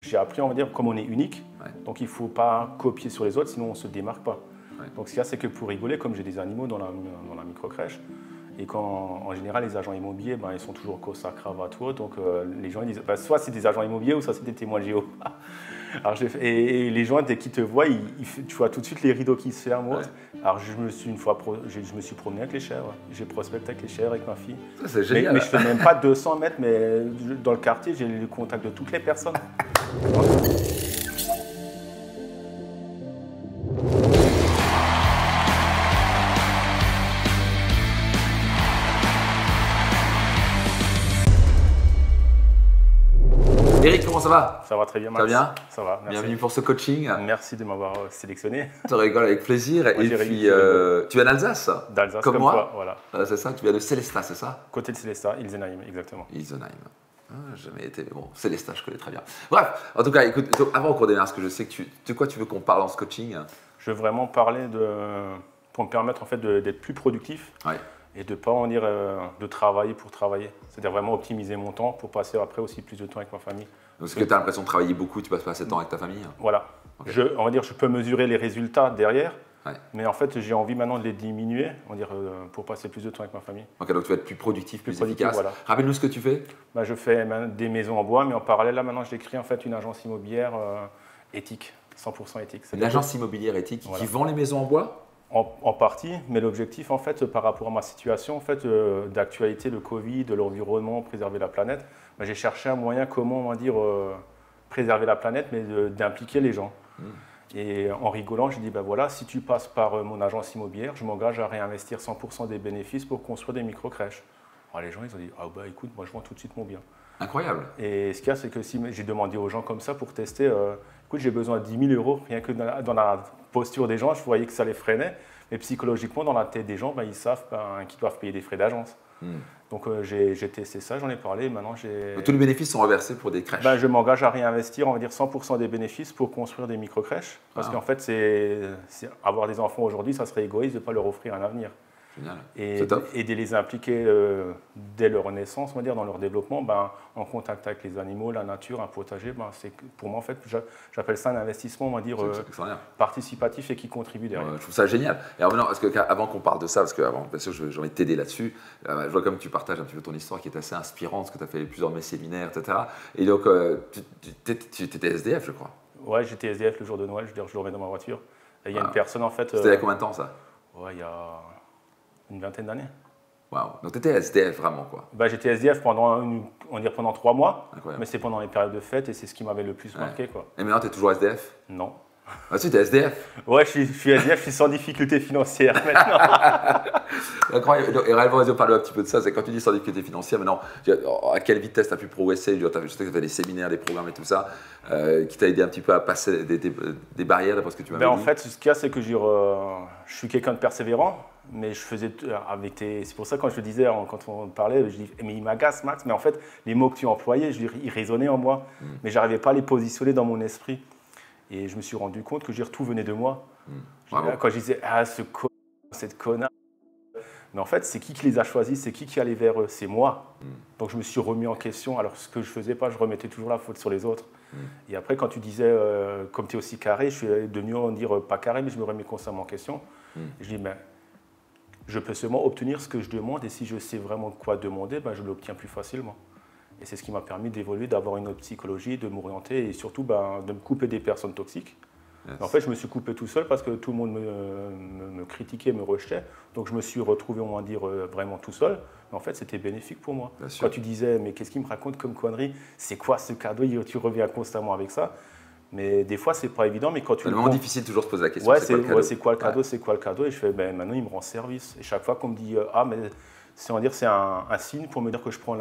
j'ai appris, on va dire, comme on est unique, Ouais. donc il ne faut pas copier sur les autres, sinon on ne se démarque pas. Ouais. Donc ce qu'il y a, c'est que pour rigoler, comme j'ai des animaux dans la micro-crèche, et quand en général les agents immobiliers, ben, ils sont toujours costard, cravate ou autre, donc les gens ils disent, ben, soit c'est des agents immobiliers ou soit c'est des témoins de géo. Alors, et les gens, dès qu'ils te voient, tu vois tout de suite les rideaux qui se ferment. Ouais. Alors je me suis promené avec les chèvres, j'ai prospecté avec les chèvres, avec ma fille. Ça, c'est génial. Mais je fais même pas 200 mètres, mais dans le quartier, j'ai le contact de toutes les personnes. Eric, comment ça va? Ça va très bien, Max. Ça va bien? Ça va, merci. Bienvenue pour ce coaching. Merci de m'avoir sélectionné. Je rigole avec plaisir. Moi, Et j'ai puis, rigolé. tu viens d'Alsace? D'Alsace, comme moi. toi, voilà. C'est ça, tu viens de Célestat, c'est ça? Côté de Célestat, Ilsenheim, exactement. Ilsenheim. Ah, jamais été, mais bon, Célestat, je connais très bien. Bref, en tout cas, écoute, donc, avant qu'on démarre, parce que je sais que de quoi tu veux qu'on parle dans ce coaching? Je veux vraiment parler pour me permettre en fait d'être plus productif. Ouais. Et de ne pas en dire de travailler pour travailler. C'est-à-dire vraiment optimiser mon temps pour passer après aussi plus de temps avec ma famille. Parce que tu as l'impression de travailler beaucoup, tu passes pas assez de temps avec ta famille? Voilà. Okay. On va dire je peux mesurer les résultats derrière, ouais. mais en fait j'ai envie maintenant de les diminuer on va dire, pour passer plus de temps avec ma famille. Ok, donc tu vas être plus productif, plus efficace. Voilà. Rappelle-nous ce que tu fais. Ben, je fais des maisons en bois, mais en parallèle là maintenant j'écris en fait une agence immobilière éthique, 100% éthique. Une agence immobilière éthique voilà. Qui vend les maisons en bois? En partie, mais l'objectif en fait par rapport à ma situation en fait, d'actualité, le Covid, de l'environnement, préserver la planète, ben, j'ai cherché un moyen comment on va dire préserver la planète, mais d'impliquer les gens. Et en rigolant, j'ai dit ben voilà, si tu passes par mon agence immobilière, je m'engage à réinvestir 100% des bénéfices pour construire des micro-crèches. Alors les gens ils ont dit ah bah écoute, moi je vends tout de suite mon bien. Incroyable. Et ce qu'il y a, c'est que si j'ai demandé aux gens comme ça pour tester, écoute, j'ai besoin de 10 000 euros, rien que dans la posture des gens, je voyais que ça les freinait. Mais psychologiquement, dans la tête des gens, ben, ils savent qu'ils doivent payer des frais d'agence. Donc j'ai testé ça, j'en ai parlé. Maintenant, tous les bénéfices sont reversés pour des crèches? Ben, je m'engage à réinvestir, on va dire 100% des bénéfices pour construire des micro-crèches. Parce qu'en fait, avoir des enfants aujourd'hui, ça serait égoïste de ne pas leur offrir un avenir. Et de les impliquer dès leur naissance, on va dire, dans leur développement, ben, en contact avec les animaux, la nature, un potager, ben, pour moi, en fait, j'appelle ça un investissement, on va dire, participatif et qui contribue derrière. Je trouve ça génial. Et alors, avant qu'on parle de ça, parce que bien sûr, j'ai envie de t'aider là-dessus, je vois comme tu partages un petit peu ton histoire qui est assez inspirante, parce que tu as fait plusieurs de mes séminaires, etc. Et donc, tu étais SDF, je crois. Ouais, j'étais SDF le jour de Noël, je le remets dans ma voiture. Et il y a une personne, en fait… C'était il y a combien de temps, ça? Ouais, il y a une vingtaine d'années. Waouh, donc tu étais SDF vraiment, quoi? Bah, j'étais SDF pendant 3 mois, incroyable. Mais c'est pendant les périodes de fête et c'est ce qui m'avait le plus marqué, quoi. Et maintenant, tu es toujours SDF? Non. Ah si, tu es SDF? Ouais, je suis SDF, je suis sans difficulté financière maintenant. Incroyable. Et réellement, on parler un petit peu de ça. C'est quand tu dis sans difficulté financière, maintenant, à quelle vitesse tu as pu progresser? Je sais que tu as fait des séminaires, des programmes et tout ça, qui t'a aidé un petit peu à passer des barrières, d'après ce que tu m'avais dit. En fait, ce qu'il y a, c'est que je suis quelqu'un de persévérant, mais je faisais c'est pour ça quand je te disais, quand on parlait, je dis mais il m'agace, Max. Mais en fait, les mots que tu employais, ils résonnaient en moi, mais j'arrivais pas à les positionner dans mon esprit. Et je me suis rendu compte que tout venait de moi. Quand je disais ah cette connasse. Mais en fait, c'est qui les a choisis, c'est qui allait vers eux, c'est moi. Donc je me suis remis en question. Alors ce que je faisais pas, je remettais toujours la faute sur les autres. Et après, quand tu disais, comme tu es aussi carré, je suis devenu, on dire pas carré, mais je me remets constamment en question. Et je dis, ben, je peux seulement obtenir ce que je demande, et si je sais vraiment quoi demander, ben, je l'obtiens plus facilement. Et c'est ce qui m'a permis d'évoluer, d'avoir une autre psychologie, de m'orienter et surtout ben, de me couper des personnes toxiques. En fait, je me suis coupé tout seul parce que tout le monde me critiquait, me rejetait. Donc, je me suis retrouvé, on va dire, vraiment tout seul. Mais en fait, c'était bénéfique pour moi. Quand tu disais, mais qu'est-ce qu'il me raconte comme connerie? C'est quoi ce cadeau? Tu reviens constamment avec ça. Mais des fois, c'est pas évident. Mais quand tu c'est vraiment difficile toujours de se poser la question. Ouais, c'est quoi le cadeau? C'est quoi le cadeau? Et je fais, ben, maintenant, il me rend service. Et chaque fois qu'on me dit, ah, mais c'est un signe pour me dire que je prends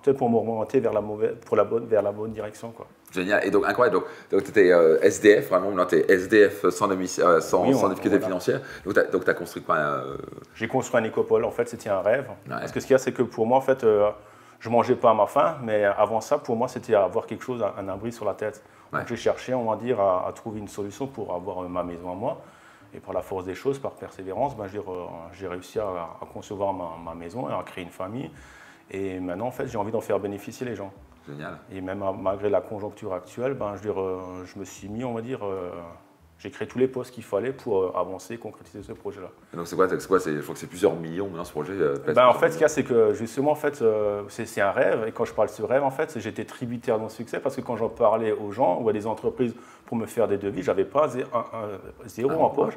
peut-être pour m'orienter vers la bonne direction, quoi. Génial. Et donc, incroyable. Donc tu étais SDF, vraiment, maintenant tu es SDF sans difficulté financière. Donc, tu as construit quoi? J'ai construit un écopole. En fait, c'était un rêve. Parce que ce qu'il y a, c'est que pour moi, en fait, je ne mangeais pas à ma faim. Mais avant ça, pour moi, c'était avoir quelque chose, un abri sur la tête. Donc, j'ai cherché, on va dire, à trouver une solution pour avoir ma maison à moi. Et par la force des choses, par persévérance, ben, j'ai réussi à concevoir ma maison et à créer une famille. Et maintenant, en fait, j'ai envie d'en faire bénéficier les gens. Génial. Et même malgré la conjoncture actuelle, ben, je me suis mis, on va dire, j'ai créé tous les postes qu'il fallait pour avancer et concrétiser ce projet-là. Et donc c'est quoi, je crois que c'est plusieurs millions maintenant ce projet. Ben, en fait, ce qu'il y a, c'est que justement, en fait, c'est un rêve. Et quand je parle de ce rêve, en fait, j'étais tributaire de mon succès parce que quand j'en parlais aux gens ou à des entreprises pour me faire des devis, j'avais pas zéro en poche.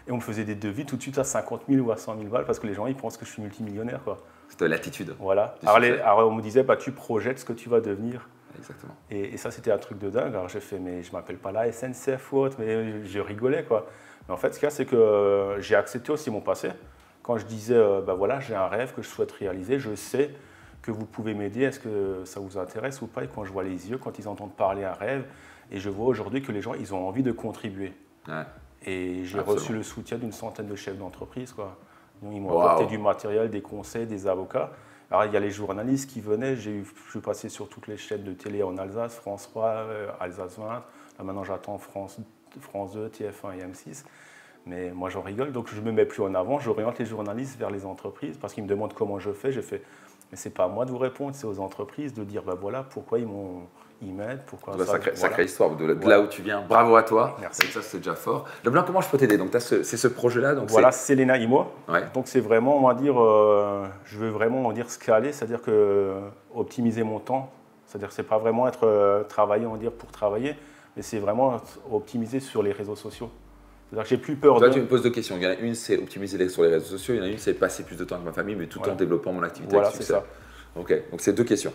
Et on me faisait des devis tout de suite à 50 000 ou à 100 000 balles parce que les gens, ils pensent que je suis multimillionnaire, quoi. C'était l'attitude. Voilà. Alors, on me disait, bah, tu projettes ce que tu vas devenir. Exactement. Et ça, c'était un truc de dingue. Alors j'ai fait, mais je m'appelle pas la SNCF ou autre, mais je rigolais, quoi. Mais en fait, ce qu'il y a, c'est que j'ai accepté aussi mon passé. Quand je disais, bah voilà, j'ai un rêve que je souhaite réaliser, je sais que vous pouvez m'aider, est-ce que ça vous intéresse ou pas? Et quand je vois les yeux, quand ils entendent parler un rêve, et je vois aujourd'hui que les gens, ils ont envie de contribuer. Ouais. Et j'ai reçu le soutien d'une centaine de chefs d'entreprise, quoi. Ils m'ont Wow. apporté du matériel, des conseils, des avocats. Alors, il y a les journalistes qui venaient. Je suis passé sur toutes les chaînes de télé en Alsace, France 3, Alsace 20. Là, maintenant, j'attends France 2, TF1 et M6. Mais moi, j'en rigole. Donc, je ne me mets plus en avant. J'oriente les journalistes vers les entreprises parce qu'ils me demandent comment je fais. J'ai fait, mais ce n'est pas à moi de vous répondre, c'est aux entreprises de dire, ben voilà, pourquoi ils m'aident, pourquoi ça. Sacrée histoire de là où tu viens. Bravo à toi. Merci. Ça, c'est déjà fort. Leblanc, comment je peux t'aider? Donc, c'est ce projet-là. Donc voilà, c'est Selena Imo. Ouais. Donc, c'est vraiment, on va dire, je veux vraiment, on va dire, scaler, c'est-à-dire que optimiser mon temps. C'est-à-dire que ce n'est pas vraiment être travailler, on va dire, pour travailler, mais c'est vraiment optimiser sur les réseaux sociaux. C'est-à-dire que j'ai plus peur Toi, tu me poses deux questions. Il y en a une, c'est optimiser sur les réseaux sociaux. Il y en a une, c'est passer plus de temps avec ma famille, mais tout en développant mon activité. Voilà, avec c'est succès. ça. Ok, donc c'est deux questions.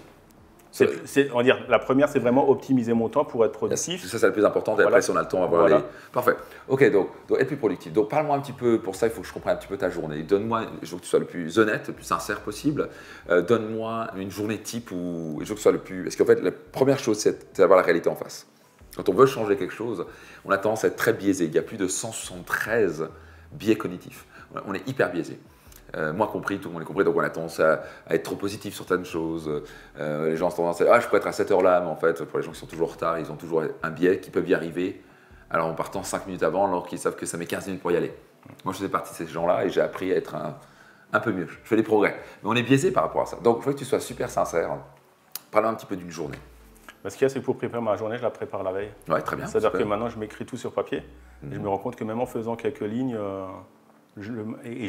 On va dire, la première, c'est vraiment optimiser mon temps pour être productif. Ça, c'est le plus important. Et après, si on a le temps, on va voir les… Parfait. Ok, donc être plus productif. Donc, parle-moi un petit peu, pour ça, il faut que je comprenne un petit peu ta journée. Donne-moi, je veux que tu sois le plus honnête, le plus sincère possible. Donne-moi une journée type où je veux que tu sois le plus… Parce qu'en fait, la première chose, c'est d'avoir la réalité en face. Quand on veut changer quelque chose, on a tendance à être très biaisé. Il y a plus de 173 biais cognitifs. On est hyper biaisé. Moi compris, tout le monde est compris, donc on a tendance à être trop positif sur certaines choses. Les gens ont tendance à je peux être à cette heure-là, mais en fait, pour les gens qui sont toujours en retard, ils ont toujours un biais qui peuvent y arriver, alors en partant 5 minutes avant, alors qu'ils savent que ça met 15 minutes pour y aller. Moi, je faisais partie de ces gens-là et j'ai appris à être un peu mieux. Je fais des progrès. Mais on est biaisé par rapport à ça. Donc, il faut que tu sois super sincère. Parle un petit peu d'une journée. Ce qu'il y a, c'est que pour préparer ma journée, je la prépare la veille. Ouais, très bien. C'est-à-dire que maintenant, je m'écris tout sur papier. Et je me rends compte que même en faisant quelques lignes, je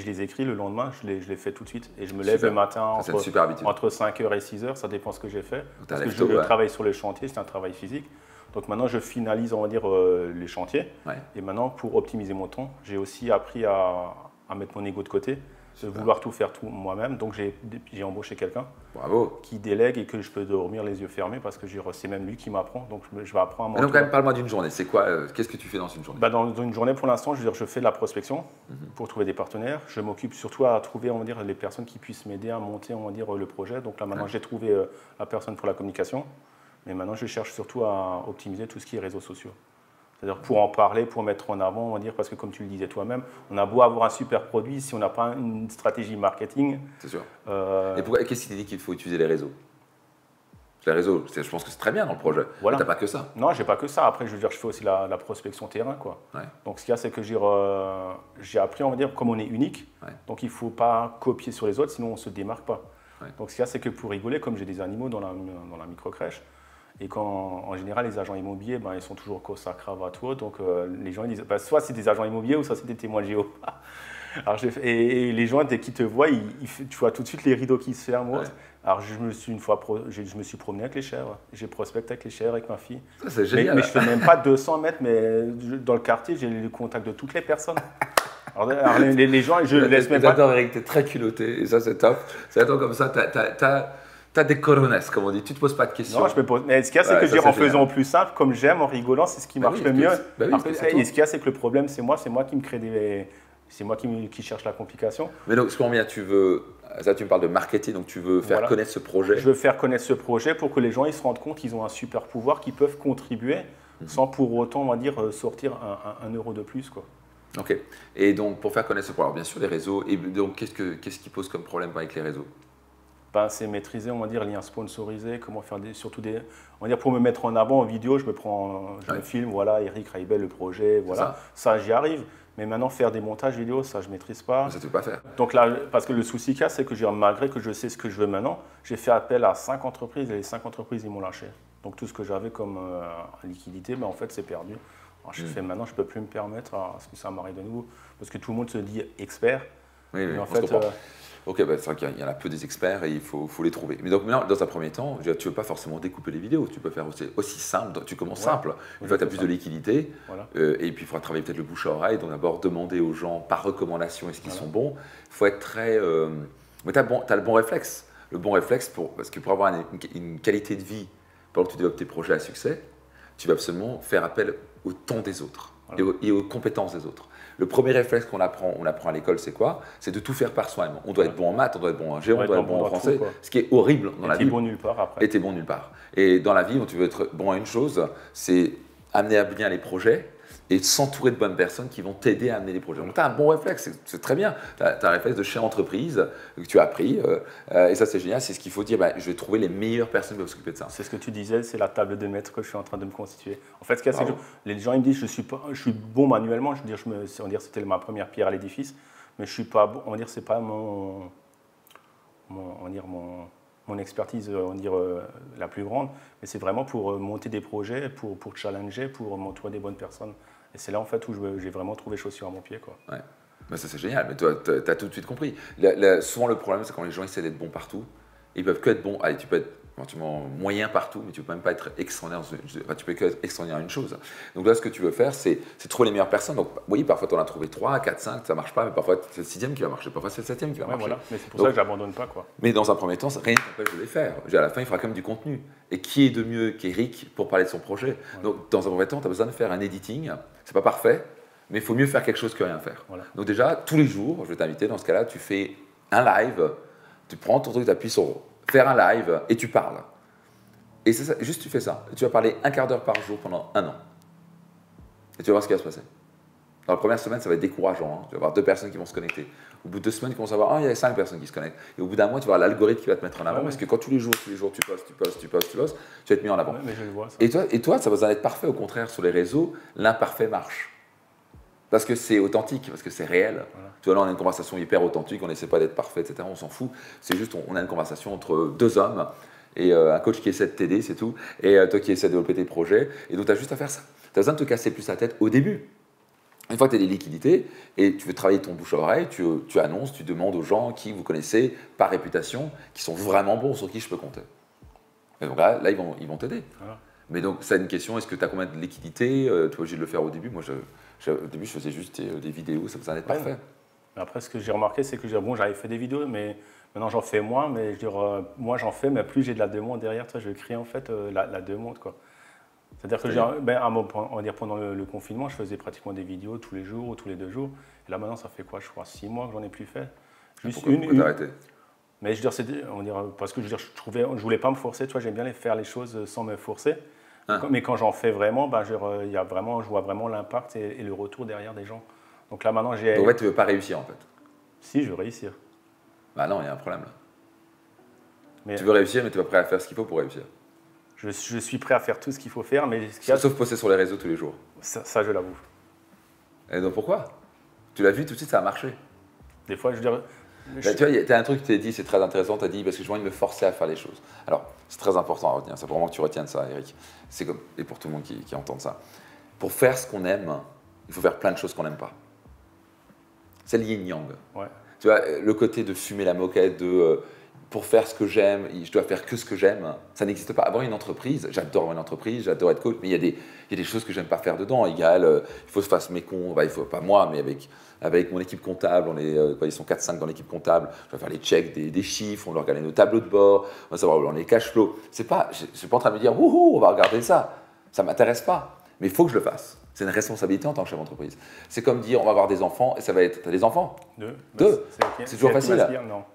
les écris le lendemain, je les fais tout de suite. Et je me lève le matin entre 5h et 6h, ça dépend ce que j'ai fait. Parce que je travaille sur les chantiers, c'est un travail physique. Donc maintenant, je finalise, on va dire, les chantiers. Ouais. Et maintenant, pour optimiser mon temps, j'ai aussi appris à mettre mon ego de côté, de vouloir tout faire moi-même. Donc j'ai embauché quelqu'un qui délègue et que je peux dormir les yeux fermés parce que c'est même lui qui m'apprend. Donc je vais apprendre à donc, quand même, parle-moi d'une journée. C'est quoi qu'est-ce que tu fais dans une journée? Dans une journée, pour l'instant, je fais de la prospection pour trouver des partenaires. Je m'occupe surtout à trouver, on va dire, les personnes qui puissent m'aider à monter, on va dire, le projet. Donc là, maintenant, j'ai trouvé la personne pour la communication. Mais maintenant, je cherche surtout à optimiser tout ce qui est réseaux sociaux. C'est-à-dire pour en parler, pour mettre en avant, on va dire, parce que comme tu le disais toi-même, on a beau avoir un super produit, si on n'a pas une stratégie marketing… C'est sûr. Et qu'est-ce qui te dit qu'il faut utiliser les réseaux? Les réseaux, je pense que c'est très bien dans le projet. Voilà. Mais tu n'as pas que ça. Non, j'ai pas que ça. Après, je veux dire, je fais aussi la prospection terrain, quoi. Ouais. Donc, ce qu'il y a, c'est que j'ai appris, on va dire, comme on est unique, donc il ne faut pas copier sur les autres, sinon on ne se démarque pas. Ouais. Donc, ce qu'il y a, c'est que pour rigoler, comme j'ai des animaux dans la micro-crèche, et quand, en général, les agents immobiliers, ils sont toujours costard, cravate ou autre. Donc, les gens ils disent, soit c'est des agents immobiliers ou soit c'est des témoins de géo. Alors, et les gens, dès qu'ils te voient, tu vois tout de suite les rideaux qui se ferment. Ouais. Alors, je me suis promené avec les chèvres. J'ai prospecté avec les chèvres, avec ma fille. Ça, c'est génial. Mais je ne fais même pas 200 mètres, mais dans le quartier, j'ai le contact de toutes les personnes. Alors les gens, je ne laisse même pas… J'adore, Eric, tu es très culotté. Et ça, c'est top. C'est comme ça, t'as des coronesses, comme on dit. Tu ne te poses pas de questions. Non, je me pose. Mais ce qu'il y a, c'est que en faisant plus simple, comme j'aime, en rigolant, c'est ce qui marche le mieux. Et ce qu'il y a, c'est que le problème, c'est moi qui me crée des… C'est moi qui cherche la complication. Mais donc, ce qu'on vient, tu me parles de marketing, donc tu veux faire connaître ce projet. Je veux faire connaître ce projet pour que les gens ils se rendent compte qu'ils ont un super pouvoir, qu'ils peuvent contribuer sans pour autant, on va dire, sortir un euro de plus, quoi. Ok. Et donc, pour faire connaître ce pouvoir, bien sûr, les réseaux. Et donc, qu'est-ce qui pose comme problème avec les réseaux? C'est maîtriser, on va dire, liens sponsorisés, comment faire on va dire, pour me mettre en avant en vidéo, je me filme, voilà, Eric Raibel, le projet, voilà. Ça, j'y arrive. Mais maintenant, faire des montages vidéo, ça, je ne maîtrise pas. Ça, tu ne peux pas faire. Donc là, parce que le souci qu'il y a, c'est que malgré que je sais ce que je veux maintenant, j'ai fait appel à 5 entreprises et les 5 entreprises, ils m'ont lâché. Donc tout ce que j'avais comme liquidité, ben, en fait, c'est perdu. Alors, maintenant, je ne peux plus me permettre à ce que ça m'arrive de nouveau. Parce que tout le monde se dit expert. Oui, mais en on se fait, comprend. Ok, bah, c'est vrai qu'il y en a peu des experts et il faut les trouver. Mais donc maintenant, dans un premier temps, tu ne veux pas forcément découper les vidéos. Tu peux faire aussi simple. Tu commences simple. Une fois que tu as plus de liquidité, voilà. Et puis il faudra travailler peut-être le bouche à oreille. Donc d'abord demander aux gens par recommandation est-ce qu'ils sont bons. Il faut être très. Mais tu as le bon réflexe. Le bon réflexe, parce que pour avoir une qualité de vie pendant que tu développes tes projets à succès, tu vas absolument faire appel au temps des autres et aux compétences des autres. Le premier réflexe qu'on apprend à l'école, c'est quoi? C'est de tout faire par soi-même. On doit être bon en maths, on doit être bon en géo, on doit être bon en français, ce qui est horrible dans la vie. Et t'es bon nulle part après. Et t'es bon nulle part. Et dans la vie, tu veux être bon à une chose, c'est amener à bien les projets et s'entourer de bonnes personnes qui vont t'aider à amener les projets. Donc tu as un bon réflexe, c'est très bien. Tu as un réflexe de chef d'entreprise que tu as appris, et ça c'est génial, c'est ce qu'il faut dire, je vais trouver les meilleures personnes qui vont s'occuper de ça. C'est ce que tu disais, c'est la table de maître que je suis en train de me constituer. En fait, ce qu'il y a, c'est que les gens ils me disent je suis bon manuellement, je veux dire, on va dire c'était ma première pierre à l'édifice, mais je suis pas bon, on va dire c'est pas mon expertise la plus grande, mais c'est vraiment pour monter des projets, pour challenger, pour m'entourer des bonnes personnes. Et c'est là en fait où j'ai vraiment trouvé chaussure à mon pied, quoi. Ouais. Mais ça c'est génial, mais toi tu as tout de suite compris. Souvent le problème c'est quand les gens essaient d'être bons partout, ils peuvent que être bons, allez, tu peux être éventuellement moyen partout, mais tu ne peux même pas être extraordinaire, enfin, tu peux que être extraordinaire à une chose. Donc là ce que tu veux faire c'est trouver les meilleures personnes. Donc oui, parfois tu en as trouvé 3, 4, 5, ça ne marche pas, mais parfois c'est le 6e qui va marcher, parfois c'est le 7e qui va marcher. Voilà. Mais c'est pour ça que j'abandonne pas, quoi. Mais dans un premier temps, rien ne t'empêche de les faire. À la fin, il fera quand même du contenu. Et qui est de mieux qu'Eric pour parler de son projet? Donc dans un premier temps, tu as besoin de faire un editing. C'est pas parfait, mais il faut mieux faire quelque chose que rien faire. Voilà. Donc déjà, tous les jours, je vais t'inviter, dans ce cas-là, tu fais un live, tu prends ton truc, tu appuies sur faire un live et tu parles. Et c'est ça, juste tu fais ça. Et tu vas parler un quart d'heure par jour pendant 1 an. Et tu vas voir ce qui va se passer. Dans la première semaine, ça va être décourageant. Hein. Tu vas avoir 2 personnes qui vont se connecter. Au bout de 2 semaines, tu commences à voir, il y a 5 personnes qui se connectent. Et au bout d'un mois, tu vas avoir l'algorithme qui va te mettre en avant. Parce que quand tous les jours, tu postes, tu vas être mis en avant. Mais je le vois, ça. Et toi, ça va besoin d'être parfait. Au contraire, sur les réseaux, l'imparfait marche. Parce que c'est authentique, parce que c'est réel. Voilà. Tu vois, là, on a une conversation hyper authentique, on n'essaie pas d'être parfait, etc. On s'en fout. C'est juste, on a une conversation entre 2 hommes et un coach qui essaie de t'aider, c'est tout. Et toi qui essaie de développer tes projets. Et donc, tu as juste à faire ça. Tu as besoin de te casser plus la tête au début. Une fois que tu as des liquidités et tu veux travailler ton bouche à oreille, tu annonces, tu demandes aux gens qui vous connaissez par réputation, qui sont vraiment bons, sur qui je peux compter. Et donc là ils vont t'aider. Voilà. Mais donc, c'est une question, est-ce que tu as combien de liquidités? Tu es obligé de le faire au début. Moi, au début, je faisais juste des vidéos, ça faisait être parfait. Après, ce que j'ai remarqué, c'est que j'avais fait des vidéos, mais maintenant j'en fais moins. Mais moi, j'en fais, mais plus j'ai de la demande derrière, je crée en fait la demande, quoi. C'est-à-dire que pendant le confinement, je faisais pratiquement des vidéos tous les jours ou tous les 2 jours. Et là, maintenant, ça fait quoi? Je crois 6 mois que j'en ai plus fait. Juste pourquoi t'as arrêté? Mais je veux dire, parce que je voulais pas me forcer. Tu vois, j'aime bien faire les choses sans me forcer. Mais quand j'en fais vraiment, je vois vraiment l'impact et le retour derrière des gens. Donc là, maintenant, j'ai. Donc, en fait, tu veux pas réussir, en fait? Si, je veux réussir. Bah non, il y a un problème là. Tu veux réussir, mais tu es pas prêt à faire ce qu'il faut pour réussir. Je suis prêt à faire tout ce qu'il faut faire, mais... Sauf poster sur les réseaux tous les jours. Ça je l'avoue. Et donc pourquoi? Tu l'as vu tout de suite, ça a marché. Des fois, je veux dire... Tu vois, tu as un truc que tu t'es dit, c'est très intéressant, tu as dit, parce que je envie de me forcer à faire les choses. Alors, c'est très important à retenir, c'est vraiment que tu retiennes ça, Eric. C'est comme, et pour tout le monde qui entend ça. Pour faire ce qu'on aime, il faut faire plein de choses qu'on n'aime pas. C'est le yin-yang. Ouais. Tu vois, le côté de fumer la moquette, pour faire ce que j'aime, je dois faire que ce que j'aime, ça n'existe pas. Avoir une entreprise, j'adore avoir une entreprise, j'adore être coach, mais il y a des choses que j'aime pas faire dedans. Égal, il faut que je fasse mes comptes, il faut pas moi, mais avec mon équipe comptable, ils sont 4-5 dans l'équipe comptable, je dois faire les checks des chiffres, on doit regarder nos tableaux de bord, on va savoir où on est les cash flow. Je ne suis pas en train de me dire, wouhou, on va regarder ça. Ça ne m'intéresse pas, mais il faut que je le fasse. C'est une responsabilité en tant que chef d'entreprise. C'est comme dire, on va avoir des enfants, et ça va être, t'as des enfants? 2. C'est toujours facile. Non.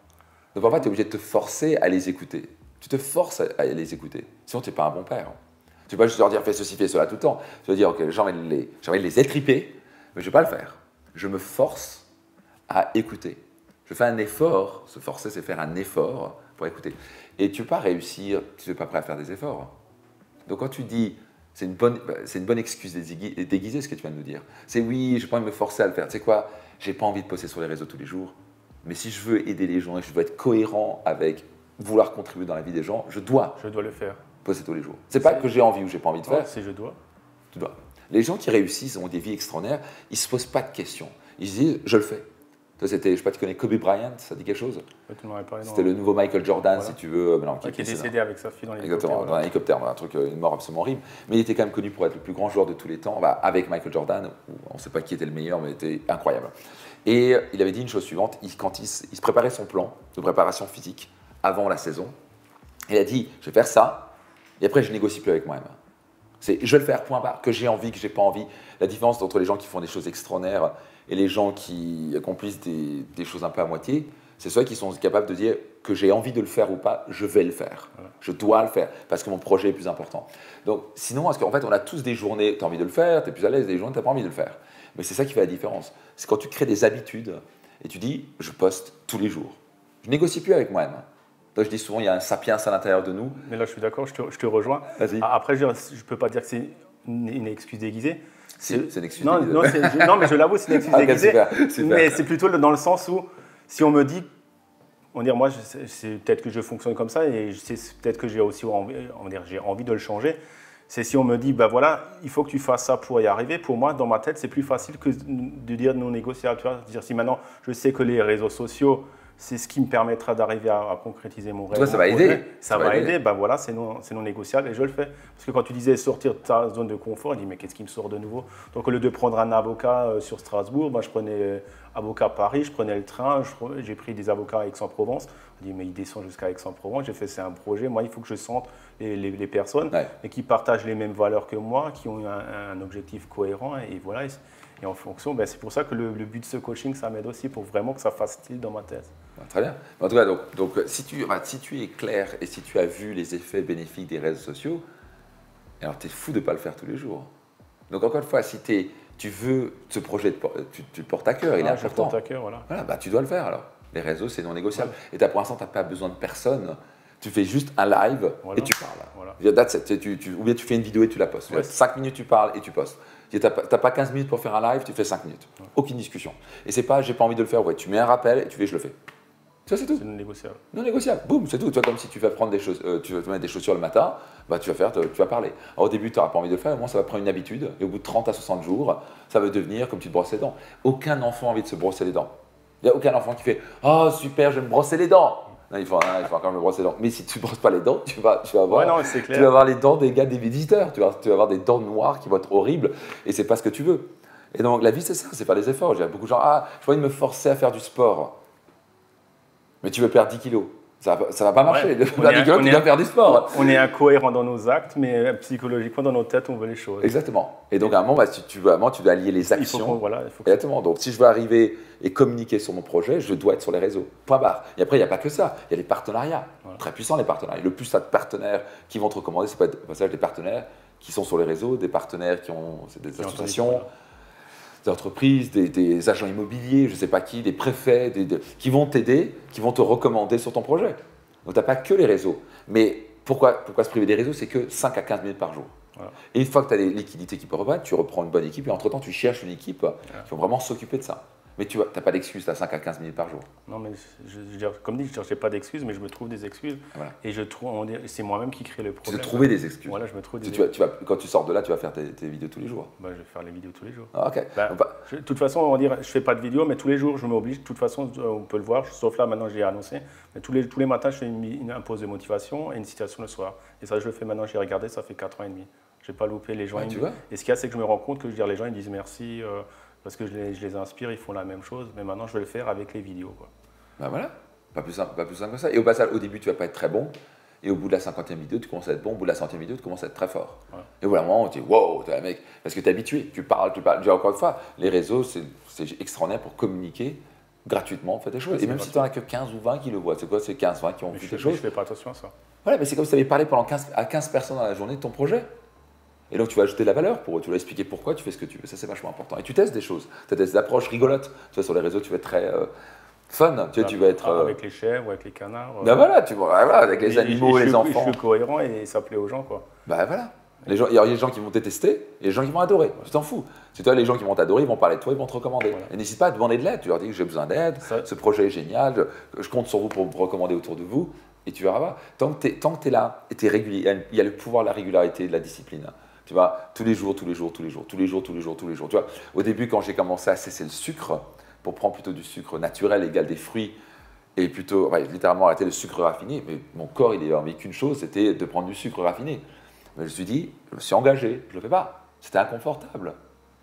Donc en fait, tu es obligé de te forcer à les écouter. Tu te forces à les écouter. Sinon, tu n'es pas un bon père. Tu ne peux pas juste leur dire fais ceci, fais cela tout le temps. Tu vas dire ok, j'ai envie de les étriper, mais je ne vais pas le faire. Je me force à écouter. Je fais un effort. Se forcer, c'est faire un effort pour écouter. Et tu ne peux pas réussir si tu n'es pas prêt à faire des efforts. Donc quand tu dis C'est une bonne excuse déguisée, ce que tu viens de nous dire. C'est oui, je n'ai pas envie de me forcer à le faire. Tu sais quoi, j'ai pas envie de poster sur les réseaux tous les jours. Mais si je veux aider les gens et je veux être cohérent avec vouloir contribuer dans la vie des gens, je dois le faire. Poster tous les jours. C'est pas que j'ai envie ou j'ai pas envie de faire. Si je dois. Tu dois. Les gens qui réussissent, ont des vies extraordinaires, ils ne se posent pas de questions. Ils se disent, je le fais. Toi, c'était, je ne sais pas, tu connais Kobe Bryant, ça dit quelque chose? Tu m'en avais parlé. C'était le nouveau Michael Jordan, si tu veux. Qui est décédé avec sa fille dans l'hélicoptère. Exactement, dans un hélicoptère, un truc, une mort absolument horrible. Mais il était quand même connu pour être le plus grand joueur de tous les temps, avec Michael Jordan. On ne sait pas qui était le meilleur, mais il était incroyable. Et il avait dit une chose suivante, quand il se préparait son plan de préparation physique avant la saison, il a dit, je vais faire ça, et après je négocie plus avec moi-même. C'est, je vais le faire, point barre, que j'ai envie, que j'ai pas envie. La différence entre les gens qui font des choses extraordinaires et les gens qui accomplissent des choses un peu à moitié, c'est ceux qui sont capables de dire que j'ai envie de le faire ou pas, je vais le faire. Voilà. Je dois le faire parce que mon projet est plus important. Donc, sinon, parce qu'en fait, on a tous des journées, tu as envie de le faire, tu es plus à l'aise, des journées, tu n'as pas envie de le faire. Mais c'est ça qui fait la différence. C'est quand tu crées des habitudes et tu dis, je poste tous les jours. Je négocie plus avec moi-même. Donc, je dis souvent, il y a un sapiens à l'intérieur de nous. Mais là, je suis d'accord, je te rejoins. Vas-y. Après, je ne peux pas dire que c'est une excuse déguisée. C'est une excuse déguisée. Non, mais je l'avoue, c'est une excuse déguisée. Super. Mais c'est plutôt dans le sens où, si on me dit, moi, c'est peut-être que je fonctionne comme ça et c'est peut-être que j'ai aussi j'ai envie de le changer. C'est si on me dit, ben voilà, il faut que tu fasses ça pour y arriver. Pour moi, dans ma tête, c'est plus facile que de dire non négociable. Tu vois, dire si maintenant je sais que les réseaux sociaux, c'est ce qui me permettra d'arriver à concrétiser mon rêve. Toi, ça va aider. Ça va aider. Ben voilà, c'est non négociable et je le fais. Parce que quand tu disais sortir de ta zone de confort, je dis mais qu'est-ce qui me sort de nouveau? Donc au lieu de prendre un avocat sur Strasbourg, ben, je prenais avocat à Paris, je prenais le train, j'ai pris des avocats à Aix-en-Provence. On dit mais il descend jusqu'à Aix-en-Provence. J'ai fait c'est un projet. Moi, il faut que je sente les personnes mais qui partagent les mêmes valeurs que moi, qui ont un objectif cohérent et voilà. Et en fonction, ben, c'est pour ça que le but de ce coaching, ça m'aide aussi pour vraiment que ça fasse style dans ma tête. Très bien. En tout cas, donc si tu es clair et si tu as vu les effets bénéfiques des réseaux sociaux, alors tu es fou de ne pas le faire tous les jours. Donc encore une fois, si tu veux ce projet, tu le portes à cœur, il est important. Je le porte à cœur, voilà. Bah, tu dois le faire alors. Les réseaux, c'est non négociable. Ouais. Et pour l'instant, tu n'as pas besoin de personne. Tu fais juste un live et tu parles. Voilà. That's it. Ou bien tu fais une vidéo et tu la postes. Ouais. 5 minutes, tu parles et tu postes. Tu n'as pas 15 minutes pour faire un live, tu fais 5 minutes. Ouais. Aucune discussion. Et c'est pas, j'ai pas envie de le faire. Ouais, tu mets un rappel et tu fais, je le fais. Ça, c'est tout. C'est non négociable. Non négociable. Boum, c'est tout. Tu vois, comme si tu vas prendre des choses, tu vas te mettre des chaussures le matin, bah, tu vas parler. Alors, au début, tu n'auras pas envie de le faire. Au moins, ça va prendre une habitude. Et au bout de 30 à 60 jours, ça va devenir comme tu te brosses les dents. Aucun enfant a envie de se brosser les dents. Il n'y a aucun enfant qui fait « Oh, super, je vais me brosser les dents !» Non, il faut encore me brosser les dents. Mais si tu ne brosses pas les dents, tu vas avoir les dents des visiteurs. Tu vas avoir des dents noires qui vont être horribles et ce n'est pas ce que tu veux. Et donc, la vie, c'est ça, c'est faire des efforts. J'ai beaucoup de gens « Ah, je envie de me forcer à faire du sport. » Mais tu veux perdre 10 kilos. Ça va pas marcher. Ouais, tu dois faire du sport. On est incohérent dans nos actes, mais psychologiquement, dans nos têtes, on veut les choses. Exactement. Et donc, à un moment, tu dois allier les actions. Exactement. Donc, si je veux arriver et communiquer sur mon projet, je dois être sur les réseaux. Point barre. Et après, il n'y a pas que ça. Il y a les partenariats. Voilà. Très puissants, les partenariats. Le plus tu as de partenaires qui vont te recommander, c'est pas des partenaires qui sont sur les réseaux, des partenaires c'est des associations, des entreprises, des agents immobiliers, je ne sais pas qui, des préfets, qui vont t'aider, qui vont te recommander sur ton projet. Donc, tu n'as pas que les réseaux. Mais pourquoi se priver des réseaux? C'est que 5 à 15 minutes par jour. Voilà. Et une fois que tu as les liquidités qui peuvent reprendre, tu reprends une bonne équipe et entre-temps, tu cherches une équipe qui va vraiment s'occuper de ça. Mais tu n'as pas d'excuses, tu as 5 à 15 minutes par jour. Non, mais comme dit, je ne cherchais pas d'excuses, mais je me trouve des excuses. Voilà. Et c'est moi-même qui crée le problème. Tu te trouver des excuses. Voilà, je me trouve des excuses. Quand tu sors de là, tu vas faire tes vidéos tous les jours. Bah, je vais faire les vidéos tous les jours. Ah, ok. De toute façon, on va dire, je ne fais pas de vidéos, mais tous les jours, je m'oblige. De toute façon, on peut le voir, sauf là, maintenant, j'ai annoncé. Mais tous les matins, je fais une pause de motivation et une citation le soir. Et ça, je le fais maintenant, j'ai regardé, ça fait 4 ans et demi. Je n'ai pas loupé les gens. Et ce qu'il y a, c'est que je me rends compte que les gens ils disent merci. Parce que je les inspire, ils font la même chose, mais maintenant je vais le faire avec les vidéos. Quoi. Ben voilà, pas plus simple que ça. Et au passage, au début, tu ne vas pas être très bon, et au bout de la 50e vidéo, tu commences à être bon, au bout de la 100e vidéo, tu commences à être très fort. Voilà. Et au bout d'un moment, on te dit wow, t'es un mec, parce que tu es habitué, tu parles. Dis encore une fois, les réseaux, c'est extraordinaire pour communiquer gratuitement, faire des choses. Et même si tu n'en as que 15 ou 20 qui le voient, c'est quoi? C'est 15-20 qui ont fait des choses. Je ne fais pas attention à ça. Voilà, mais c'est comme si tu avais parlé pendant à 15 personnes dans la journée de ton projet. Et donc, tu vas ajouter de la valeur pour eux, tu vas expliquer pourquoi tu fais ce que tu veux. Ça, c'est vachement important. Et tu testes des choses. Tu as des approches rigolotes. Tu vois, sur les réseaux, tu vas être très fun. Tu vas être. Avec les chèvres, avec les canards. Ben voilà, avec les animaux, les enfants. Je suis cohérent et ça plaît aux gens, quoi. Ben voilà. Il y a des gens qui vont détester et des gens qui vont adorer. Tu t'en fous. Si toi, les gens qui vont t'adorer, ils vont parler de toi, ils vont te recommander. Voilà. Et n'hésite pas à demander de l'aide. Tu leur dis que j'ai besoin d'aide, ce projet est génial, je compte sur vous pour me recommander autour de vous. Et tu verras. Tant que tu es là et tu es régulier, il y a le pouvoir de la régularité et de la discipline. Tu vois, tous les jours. Tu vois, au début, quand j'ai commencé à cesser le sucre, pour prendre plutôt du sucre naturel égal des fruits, et plutôt, littéralement arrêter le sucre raffiné, mais mon corps, il avait envie qu'une chose, c'était de prendre du sucre raffiné. Mais je me suis dit, je me suis engagé, je ne le fais pas. C'était inconfortable.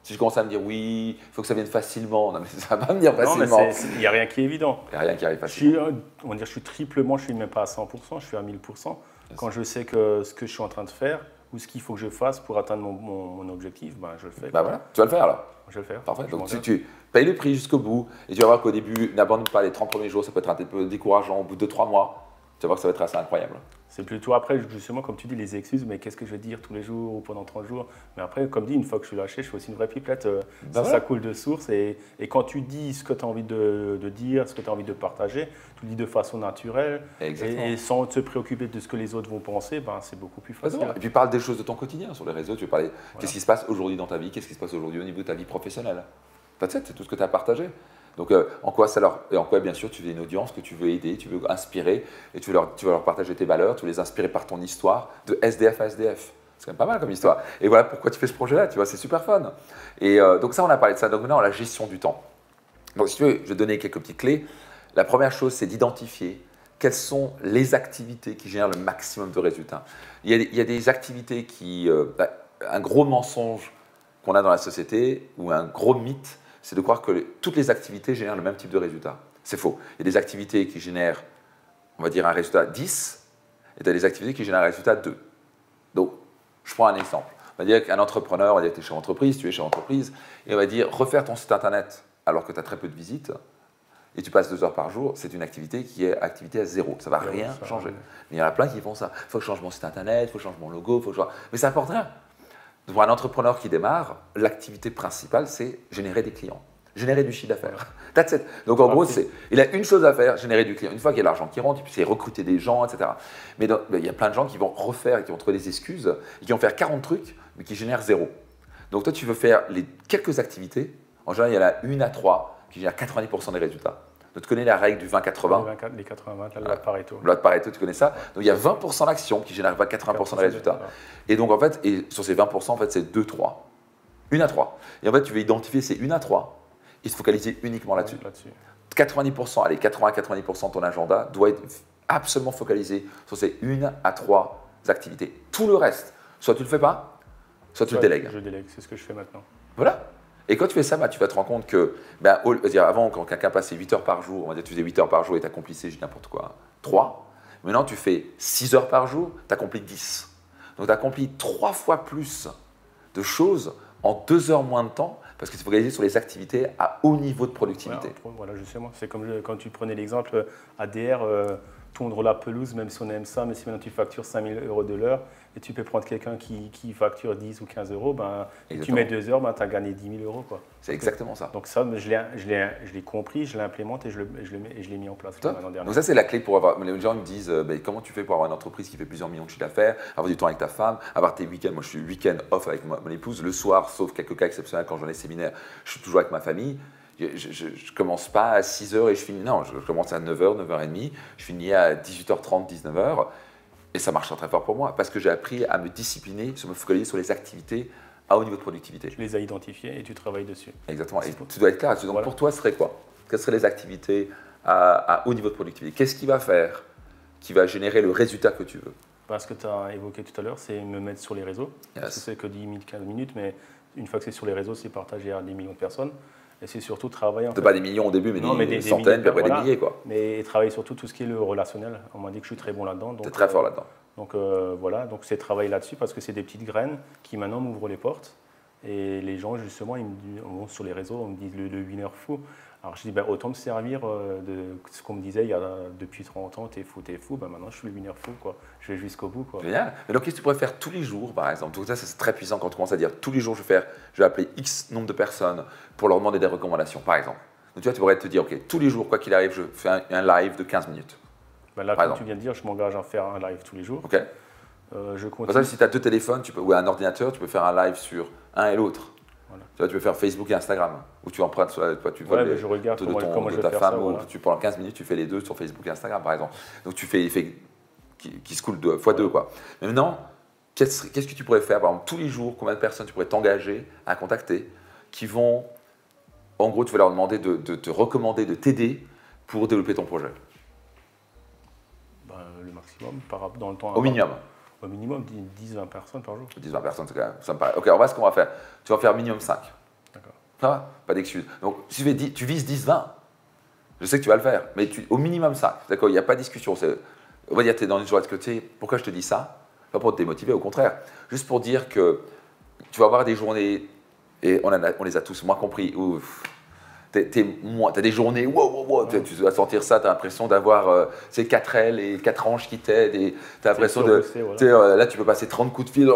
Si je commence à me dire, oui, il faut que ça vienne facilement, non, mais ça va pas venir facilement. Il n'y a rien qui est évident. Il n'y a rien qui arrive facilement. Je suis triplement, je ne suis même pas à 100%, je suis à 1000%. Quand je sais que ce que je suis en train de faire, ou ce qu'il faut que je fasse pour atteindre mon objectif, ben, je le fais. Voilà, tu vas le faire alors. Je vais le faire. Parfait. Donc tu payes le prix jusqu'au bout et tu vas voir qu'au début, n'abandonne pas les 30 premiers jours, ça peut être un peu décourageant. Au bout de 2-3 mois, tu vas voir que ça va être assez incroyable. C'est plutôt après, justement, comme tu dis, les excuses, mais qu'est-ce que je vais dire tous les jours ou pendant 30 jours. Mais après, comme dit, une fois que je suis lâché, je fais aussi une vraie pipelette. Ça coule de source. Et quand tu dis ce que tu as envie de dire, ce que tu as envie de partager, tu le dis de façon naturelle et sans te préoccuper de ce que les autres vont penser, ben, c'est beaucoup plus facile. Et puis parle des choses de ton quotidien sur les réseaux. Tu veux parler qu'est-ce qui se passe aujourd'hui dans ta vie, qu'est-ce qui se passe aujourd'hui au niveau de ta vie professionnelle. C'est tout ce que tu as partagé. Donc, en quoi, bien sûr, tu veux une audience que tu veux aider, tu veux inspirer, et tu veux leur partager tes valeurs, tu veux les inspirer par ton histoire, de SDF à SDF. C'est quand même pas mal comme histoire. Et voilà pourquoi tu fais ce projet-là, tu vois, c'est super fun. Et donc ça, on a parlé de ça. Donc maintenant, la gestion du temps. Donc si tu veux, je vais donner quelques petites clés. La première chose, c'est d'identifier quelles sont les activités qui génèrent le maximum de résultats. Il y a des activités qui... un gros mensonge qu'on a dans la société, ou un gros mythe, c'est de croire que toutes les activités génèrent le même type de résultat. C'est faux. Il y a des activités qui génèrent, on va dire, un résultat 10, et tu as des activités qui génèrent un résultat 2. Donc, je prends un exemple. On va dire qu'un entrepreneur, on va dire que tu es chez l'entreprise, tu es chez l'entreprise, et on va dire refaire ton site internet alors que tu as très peu de visites, et tu passes 2 heures par jour, c'est une activité qui est activité à 0. Ça ne va rien changer. Mais il y en a plein qui font ça. Il faut que je change mon site internet, il faut que je change mon logo, mais ça n'apporte rien. Pour un entrepreneur qui démarre, l'activité principale, c'est générer des clients, générer du chiffre d'affaires. That's it. Donc en gros, il a une chose à faire, générer du client. Une fois qu'il y a l'argent qui rentre, c'est recruter des gens, etc. Mais il y a plein de gens qui vont refaire et qui vont trouver des excuses et qui vont faire 40 trucs, mais qui génèrent 0. Donc toi, tu veux faire les quelques activités. En général, il y en a 1 à 3 qui génèrent 90% des résultats. Donc, tu connais la règle du 20-80 ? Les 80, la loi de Pareto. La loi de Pareto, tu connais ça ? Donc, il y a 20% d'actions qui génèrent 80% des résultats. Et donc, en fait, sur ces 20%, en fait, c'est 2-3. 1 à 3. Et en fait, tu veux identifier ces 1 à 3 et se focaliser uniquement là-dessus. 90%, allez, 80-90% de ton agenda doit être absolument focalisé sur ces 1 à 3 activités. Tout le reste, soit tu ne le fais pas, soit tu le délègues. Je délègue, c'est ce que je fais maintenant. Voilà. Et quand tu fais ça, tu vas te rendre compte que, avant, quand quelqu'un passait 8 heures par jour, on va dire que tu faisais 8 heures par jour et tu accomplissais n'importe quoi, 3. Maintenant, tu fais 6 heures par jour, tu accomplis 10. Donc, tu accomplis 3 fois plus de choses en 2 heures moins de temps parce que tu es focalisé sur les activités à haut niveau de productivité. Voilà, justement. C'est comme quand tu prenais l'exemple ADR, tondre la pelouse, même si on aime ça, mais si maintenant tu factures 5 000 € de l'heure et tu peux prendre quelqu'un qui facture 10 ou 15 €, et tu mets 2 heures, tu as gagné 10 000 €. C'est exactement ça. Donc ça, je l'ai compris, je l'ai implémenté et je l'ai mis en place l'an dernier. Donc ça, c'est la clé pour avoir... Les gens me disent, comment tu fais pour avoir une entreprise qui fait plusieurs millions de chiffres d'affaires, avoir du temps avec ta femme, avoir tes week-ends. Moi, je suis week-end off avec mon épouse. Le soir, sauf quelques cas exceptionnels, quand j'en ai séminaire, je suis toujours avec ma famille. Je ne commence pas à 6 h et je finis. Non, je commence à 9 h, 9 h 30. Je finis à 18h30, 19 h. Et ça marche très fort pour moi parce que j'ai appris à me discipliner, à me focaliser sur les activités à haut niveau de productivité. Tu les as identifiées et tu travailles dessus. Exactement. Et tu dois être clair. Donc voilà. Pour toi, ce serait quoi ? Quelles seraient les activités à haut niveau de productivité ? Qu'est-ce qui va faire, qui va générer le résultat que tu veux ? Parce que tu as évoqué tout à l'heure, c'est me mettre sur les réseaux. Parce que c'est que 10 minutes, 15 minutes, mais une fois que c'est sur les réseaux, c'est partagé à des millions de personnes. Et c'est surtout travailler... Pas des millions au début, mais des centaines, puis après des milliers, quoi. Mais travailler surtout tout ce qui est le relationnel. On m'a dit que je suis très bon là-dedans. Tu es très fort là-dedans. Donc voilà, donc c'est travailler là-dessus parce que c'est des petites graines qui maintenant m'ouvrent les portes. Et les gens, justement, ils me disent, sur les réseaux, on me dit le winner fou. Alors je dis, autant me servir de ce qu'on me disait depuis 30 ans, t'es fou. Maintenant, je suis le winner fou, quoi. Je vais jusqu'au bout, quoi. Génial. Mais donc, qu'est-ce que tu pourrais faire tous les jours, par exemple ? Donc ça, c'est très puissant quand tu commences à dire tous les jours, je vais appeler X nombre de personnes pour leur demander des recommandations, par exemple. Donc tu vois, tu pourrais te dire, OK, tous les jours, quoi qu'il arrive, je fais un live de 15 minutes. Là, comme tu viens de dire, je m'engage à faire un live tous les jours. OK. Je Par continue. exemple, si tu as 2 téléphones ou un ordinateur, tu peux faire un live sur un et l'autre. Voilà. Tu vois, tu peux faire Facebook et Instagram, où tu empruntes, tu Ouais, mais je regarde de comment je de vais ta faire femme, ça. ou Voilà. tu prends 15 minutes, tu fais les deux sur Facebook et Instagram, par exemple. Donc tu fais qui se coule fois deux, quoi. Mais maintenant, qu'est-ce que tu pourrais faire, par exemple, tous les jours, combien de personnes tu pourrais t'engager à contacter qui vont, en gros, tu vas leur demander de te recommander, de t'aider pour développer ton projet. Ben, le maximum dans le temps. Au minimum. Au minimum 10-20 personnes par jour. 10-20 personnes, c'est quand même, ça me paraît. Ok, on va ce qu'on va faire. Tu vas faire minimum 5. D'accord. Ça va? Pas d'excuses. Donc, si tu vises 10-20, je sais que tu vas le faire, mais au minimum 5. D'accord, il n'y a pas de discussion. On va dire que tu es dans une journée de côté. Pourquoi je te dis ça? Pas pour te démotiver, au contraire. Juste pour dire que tu vas avoir des journées, et on les a tous moins compris, où tu as des journées, wow, tu vas sentir ça, tu as l'impression d'avoir ces 4 ailes et 4 anges qui t'aident, et tu as l'impression là tu peux passer 30 coups de fil,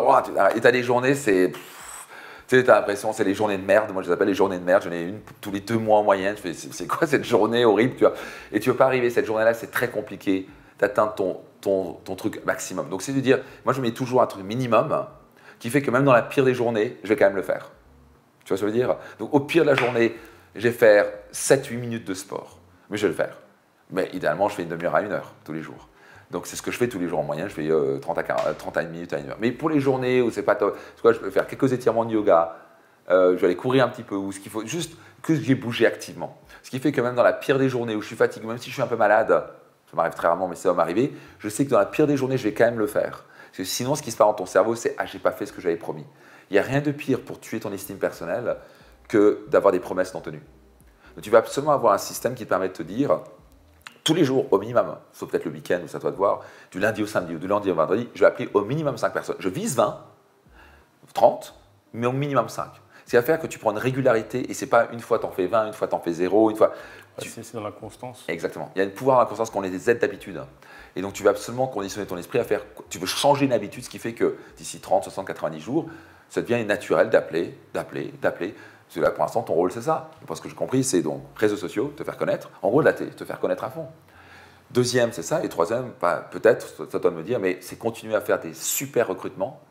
et tu as des journées, tu as l'impression, c'est les journées de merde. Moi, je les appelle les journées de merde. J'en ai une tous les 2 mois en moyenne. Je fais, c'est quoi cette journée horrible, tu vois? Et tu ne veux pas arriver, cette journée-là, c'est très compliqué d'atteindre ton truc maximum. Donc, c'est de dire, moi, je mets toujours un truc minimum qui fait que même dans la pire des journées, je vais quand même le faire. Tu vois ce que je veux dire? Donc, au pire de la journée, je vais faire 7-8 minutes de sport. Mais je vais le faire. Mais idéalement, je fais une demi-heure à 1 heure tous les jours. Donc, c'est ce que je fais tous les jours en moyenne. Je fais 30 à 1 minute à 1 heure. Mais pour les journées où c'est pas top, je peux faire quelques étirements de yoga, je vais aller courir un petit peu, ou ce qu'il faut, juste que j'ai bougé activement. Ce qui fait que même dans la pire des journées où je suis fatigué, même si je suis un peu malade, ça m'arrive très rarement, mais ça va m'arriver, je sais que dans la pire des journées, je vais quand même le faire. Parce que sinon, ce qui se passe dans ton cerveau, c'est « Ah, j'ai pas fait ce que j'avais promis ». Il n'y a rien de pire pour tuer ton estime personnelle que d'avoir des promesses non tenues. Donc, tu vas absolument avoir un système qui te permet de te dire tous les jours, au minimum, sauf peut-être le week-end où ça doit te voir, du lundi au samedi ou du lundi au vendredi, je vais appeler au minimum 5 personnes. Je vise 20, 30, mais au minimum 5. Ce qui va faire que tu prends une régularité, et ce n'est pas une fois tu en fais 20, une fois tu en fais 0, une fois… C'est dans la constance. Exactement. Il y a un pouvoir dans la constance qu'on est des aides d'habitude. Et donc tu vas absolument conditionner ton esprit à faire… Tu veux changer une habitude, ce qui fait que d'ici 30, 60, 90 jours, ça devient naturel d'appeler. Parce que là, pour l'instant, ton rôle, c'est ça. Parce que j'ai compris, c'est donc réseaux sociaux, te faire connaître. En gros, là, te faire connaître à fond. Deuxième, c'est ça. Et troisième, peut-être, ça doit me dire, mais c'est continuer à faire des super recrutements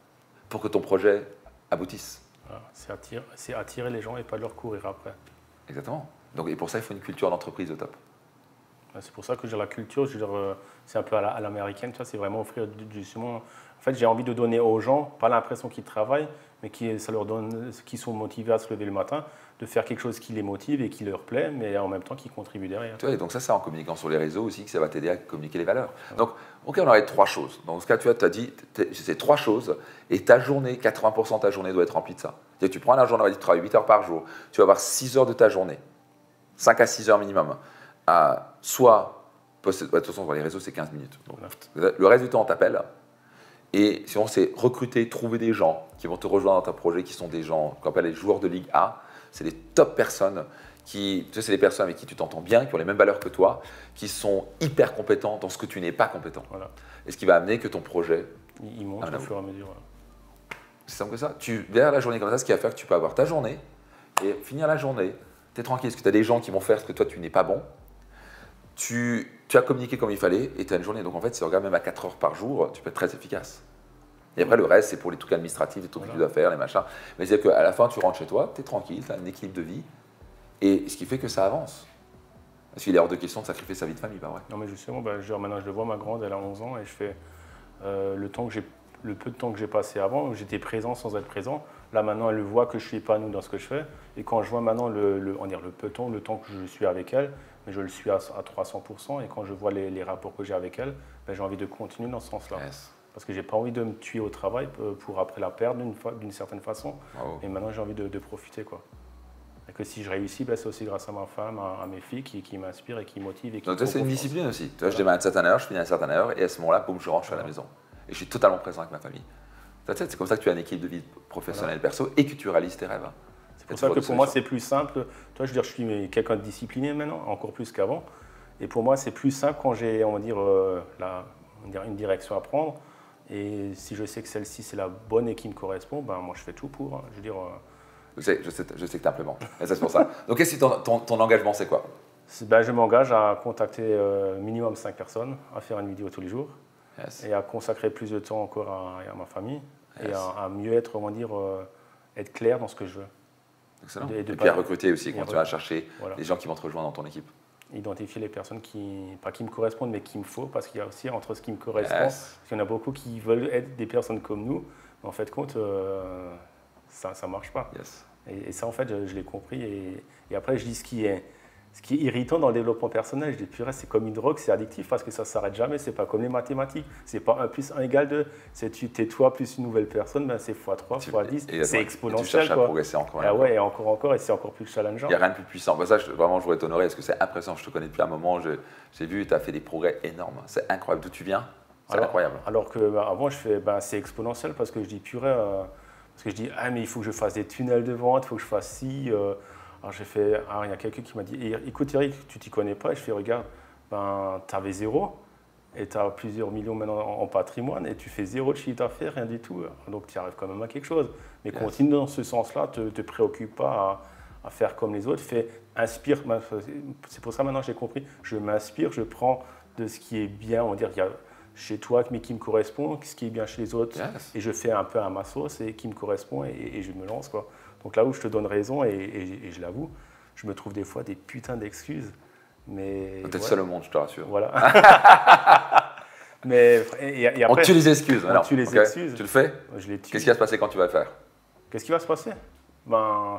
pour que ton projet aboutisse. Voilà, c'est attirer les gens et pas leur courir après. Exactement. Donc, et pour ça, il faut une culture d'entreprise au top. C'est pour ça que je veux dire, la culture, je veux dire, c'est un peu à l'américaine, tu vois, c'est vraiment offrir justement… En fait, j'ai envie de donner aux gens, pas l'impression qu'ils travaillent, mais ça leur donne, qu'ils sont motivés à se lever le matin, de faire quelque chose qui les motive et qui leur plaît, mais en même temps qui contribue derrière. Tu vois, et donc ça, en communiquant sur les réseaux aussi, que ça va t'aider à communiquer les valeurs. Donc, ok, on aurait 3 choses. Dans ce cas, tu as dit, c'est 3 choses, et ta journée, 80% de ta journée doit être remplie de ça. Tu prends la journée, on va dire, tu travailles 8 heures par jour, tu vas avoir 6 heures de ta journée, 5 à 6 heures minimum, soit, de toute façon, sur les réseaux, c'est 15 minutes. Donc, le reste du temps, on t'appelle. Et sinon, c'est recruter, trouver des gens qui vont te rejoindre dans ton projet, qui sont des gens qu'on appelle les joueurs de Ligue A. C'est les top personnes tu sais, c'est les personnes avec qui tu t'entends bien, qui ont les mêmes valeurs que toi, qui sont hyper compétents dans ce que tu n'es pas compétent. Voilà. Et ce qui va amener que ton projet… Il monte au fur et à mesure. Voilà. C'est simple que ça. Derrière la journée comme ça, ce qui va faire que tu peux avoir ta journée et finir la journée, tu es tranquille, parce que tu as des gens qui vont faire ce que toi, tu n'es pas bon. Tu as communiqué comme il fallait et tu as une journée. Donc en fait, si tu regardes même à 4 heures par jour, tu peux être très efficace. Et après, le reste, c'est pour les trucs administratifs, les trucs que tu dois faire, les machins. Mais c'est-à-dire qu'à la fin, tu rentres chez toi, tu es tranquille, tu as un équilibre de vie. Et ce qui fait que ça avance. Parce qu'il est hors de question de sacrifier sa vie de famille, pas vrai? Non, mais justement, maintenant, je le vois, ma grande, elle a 11 ans, et je fais le peu de temps que j'ai passé avant, j'étais présent sans être présent. Là, maintenant, elle voit que je suis épanoui dans ce que je fais. Et quand je vois maintenant le temps que je suis avec elle, mais je le suis à 300%. Et quand je vois les rapports que j'ai avec elle, j'ai envie de continuer dans ce sens-là. Yes. Parce que je n'ai pas envie de me tuer au travail pour après la perdre d'une certaine façon. Bravo. Et maintenant, j'ai envie de profiter, quoi. Et que si je réussis, c'est aussi grâce à ma femme, à mes filles qui m'inspirent et qui motivent. Et qui donc, c'est une discipline aussi. Tu vois, je démarre à une certaine heure, je finis à une certaine heure, et à ce moment-là, boum, je rentre à la maison. Et je suis totalement présent avec ma famille. C'est comme ça que tu as une équipe de vie professionnelle perso et que tu réalises tes rêves. C'est pour ça que pour moi, c'est plus simple. Toi, je veux dire, je suis quelqu'un de discipliné maintenant, encore plus qu'avant. Et pour moi, c'est plus simple quand j'ai, on va dire, une direction à prendre. Et si je sais que celle-ci, c'est la bonne et qui me correspond, moi, je fais tout pour. Hein. Je veux dire… Je sais que tu implémentes. Et c'est pour ça. Donc, qu'est-ce que ton engagement, c'est quoi? Je m'engage à contacter minimum 5 personnes, à faire une vidéo tous les jours. Yes. et à consacrer plus de temps encore à ma famille et Yes. à mieux être, comment dire, être clair dans ce que je veux. Excellent. Et Et de puis à pas- recruter aussi, quand et tu vas chercher Voilà. les gens qui vont te rejoindre dans ton équipe. Identifier les personnes pas qui me correspondent, mais qui me faut, parce qu'il y a aussi entre ce qui me correspond, Yes. parce qu'il y en a beaucoup qui veulent être des personnes comme nous, mais en fait, compte, ça ne marche pas. Yes. Et ça, en fait, je l'ai compris. Et après, je dis ce qui est irritant dans le développement personnel, je dis, purée, c'est comme une drogue, c'est addictif parce que ça ne s'arrête jamais. C'est pas comme les mathématiques. C'est pas 1 + 1 = 2. C'est t'es toi plus une nouvelle personne, ben c'est x3, x10. C'est exponentiel. Et tu cherches à quoi. progresser encore. Ah ouais, et encore, et c'est encore plus challengeant. Il n'y a rien de plus puissant. Ça, vraiment, je voudrais t'honorer parce que c'est impressionnant. Je te connais depuis un moment. J'ai vu, tu as fait des progrès énormes. C'est incroyable. D'où tu viens? C'est incroyable. Alors que avant, je fais, c'est exponentiel parce que je dis purée. Parce que je dis, ah, mais il faut que je fasse des tunnels de vente, il faut que je fasse ci. Alors j'ai fait, il y a quelqu'un qui m'a dit, écoute Eric, tu t'y connais pas. Et je fais, regarde, tu avais 0 et tu as plusieurs millions maintenant en patrimoine et tu fais 0 de chiffre d'affaires, rien du tout. Donc tu arrives quand même à quelque chose. Mais Yes. continue dans ce sens-là, te préoccupe pas à faire comme les autres. Inspire. C'est pour ça maintenant que j'ai compris. Je m'inspire, je prends de ce qui est bien, on va dire, il y a chez toi, mais qui me correspond, ce qui est bien chez les autres, Yes. et je fais un peu à ma sauce et qui me correspond et je me lance, quoi. Donc là où je te donne raison et je l'avoue, je me trouve des fois des putains d'excuses, mais T'es le seul au monde, je te rassure. voilà. Mais et On après, tue les excuses. on maintenant, tue les ok? excuses. Tu le fais? je les tue. Qu'est-ce qui va se passer quand tu vas le faire? Qu'est-ce qui va se passer? Je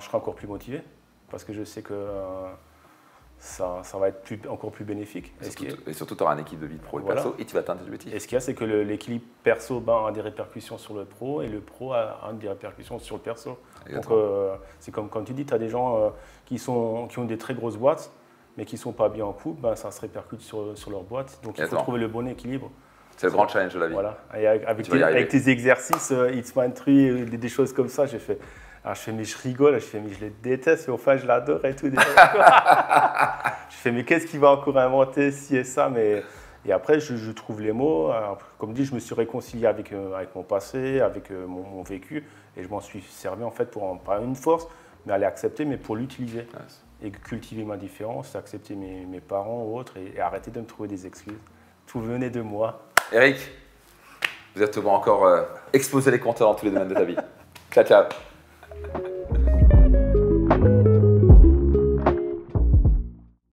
serai encore plus motivé parce que je sais que ça va être encore plus bénéfique. Et surtout, tu auras une équipe de vie pro et Voilà. perso et tu vas atteindre tes objectifs. Et ce qu'il y a, c'est que l'équilibre perso a des répercussions sur le pro et le pro a des répercussions sur le perso. Exactement. Donc, c'est comme quand tu dis, tu as des gens qui ont des très grosses boîtes, mais qui ne sont pas bien en couple, ça se répercute sur leur boîte. Donc, il faut Exactement. trouver le bon équilibre. C'est le grand challenge de la vie. Voilà. Et avec Tu vas y arriver. tes exercices, It's My Tree, des choses comme ça, j'ai fait. Alors, je fais, mais je rigole, je fais, mais je les déteste, mais enfin, je l'adore et tout. Je fais, mais qu'est-ce qu'il va encore inventer, ci et ça, mais... Et après, je trouve les mots. Alors, comme dit, je me suis réconcilié avec mon passé, avec mon vécu, et je m'en suis servi en fait pour, pas une force, mais à l'accepter, mais pour l'utiliser. Yes. Et cultiver ma différence, accepter mes parents ou autres, et arrêter de me trouver des excuses. Tout venait de moi. Eric, vous êtes encore exposer les compteurs dans tous les domaines de ta vie. Ciao, ciao.